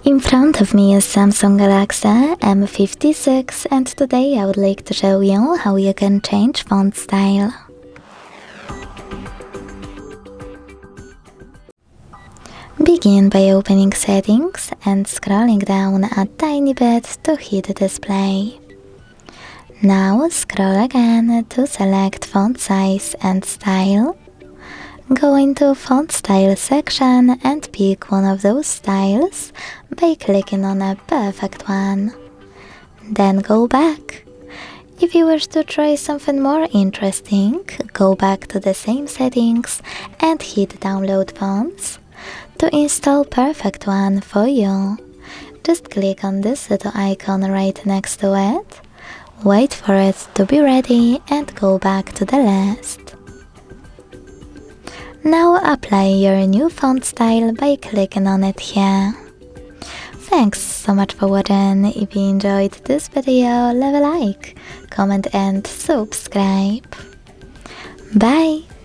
In front of me is Samsung Galaxy M56 and today I would like to show you how you can change font style. Begin by opening settings and scrolling down a tiny bit to hit display. Now scroll again to select font size and style. Go into font style section and pick one of those styles by clicking on a perfect one. Then go back. If you wish to try something more interesting, go back to the same settings and hit download fonts. To install perfect one for you, just click on this little icon right next to it, wait for it to be ready and go back to the list. Now apply your new font style by clicking on it here. Thanks so much for watching. If you enjoyed this video, leave a like, comment and subscribe. Bye!